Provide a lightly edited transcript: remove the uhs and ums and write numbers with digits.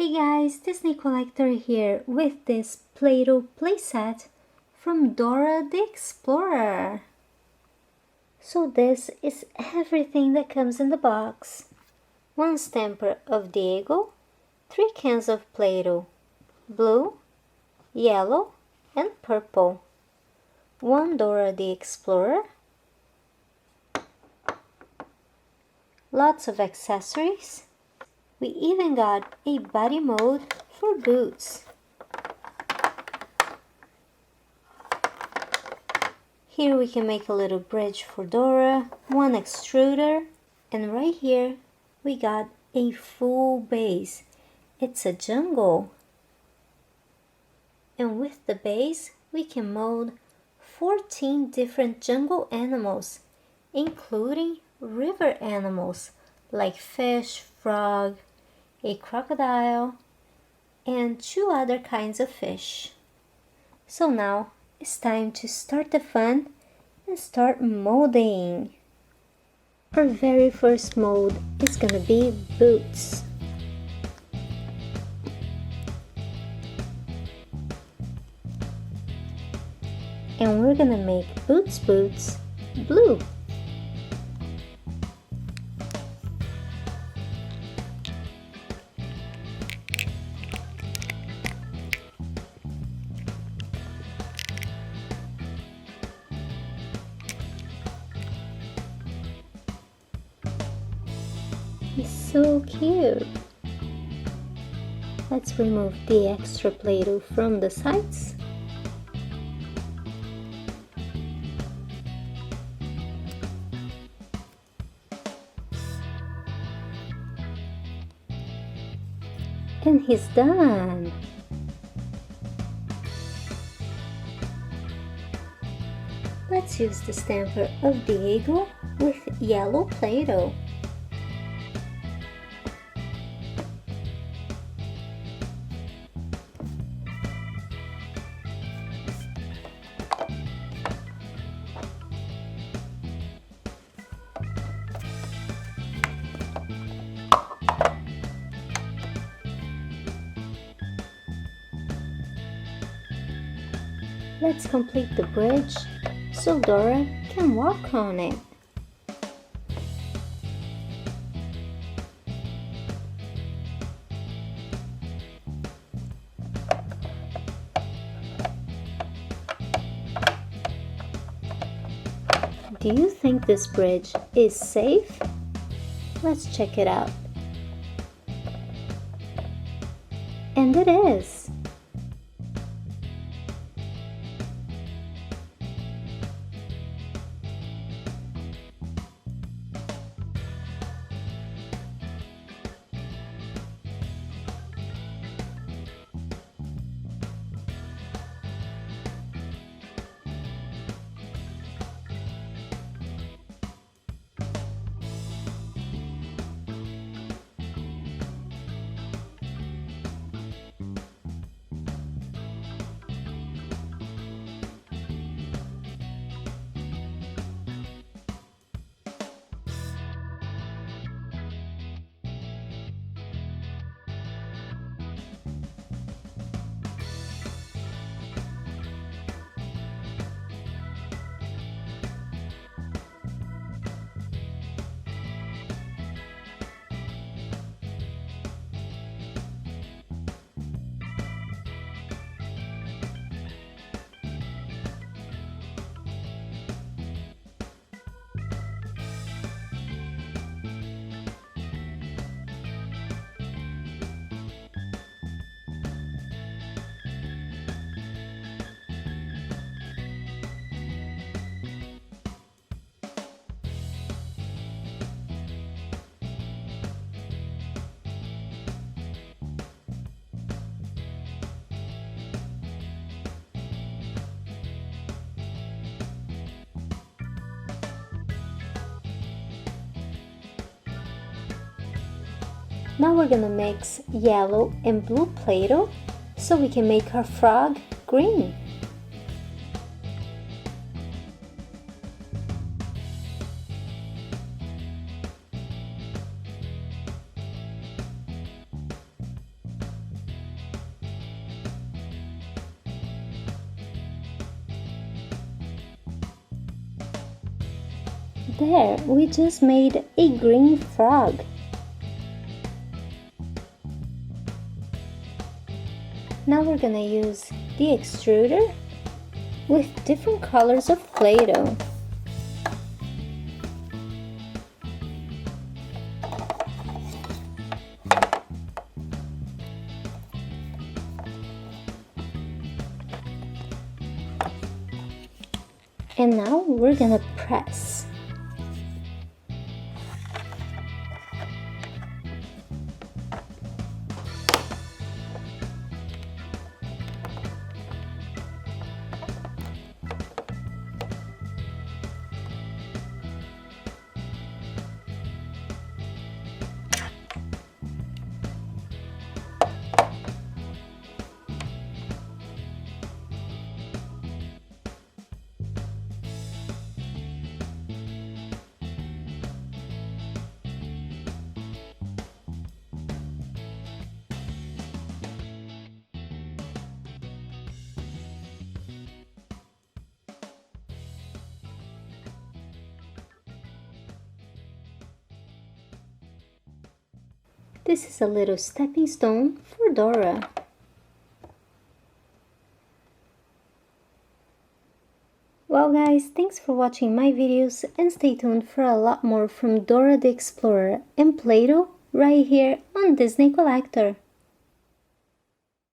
Hey guys, Disneycollector here with this Play-Doh playset from Dora the Explorer. So this is everything that comes in the box. 1 stamper of Diego, 3 cans of Play-Doh, blue, yellow and purple, 1 Dora the Explorer, lots of accessories. We even got a body mold for boots. Here we can make a little bridge for Dora, 1 extruder, and right here we got a full base. It's a jungle. And with the base we can mold 14 different jungle animals, including river animals like fish, frog, a crocodile, and 2 other kinds of fish. So now it's time to start the fun and start molding. Our very first mold is gonna be boots. And we're gonna make boots blue. It's so cute. Let's remove the extra Play-Doh from the sides. And he's done. Let's use the stamper of Diego with yellow Play-Doh. Let's complete the bridge so Dora can walk on it. Do you think this bridge is safe? Let's check it out. And it is. Now we're gonna mix yellow and blue Play-Doh so we can make our frog green. there, we just made a green frog. Now we're gonna use the extruder with different colors of Play-Doh. And now we're gonna press. This is a little stepping stone for Dora. Well guys, thanks for watching my videos and stay tuned for a lot more from Dora the Explorer and Play-Doh right here on Disney Collector.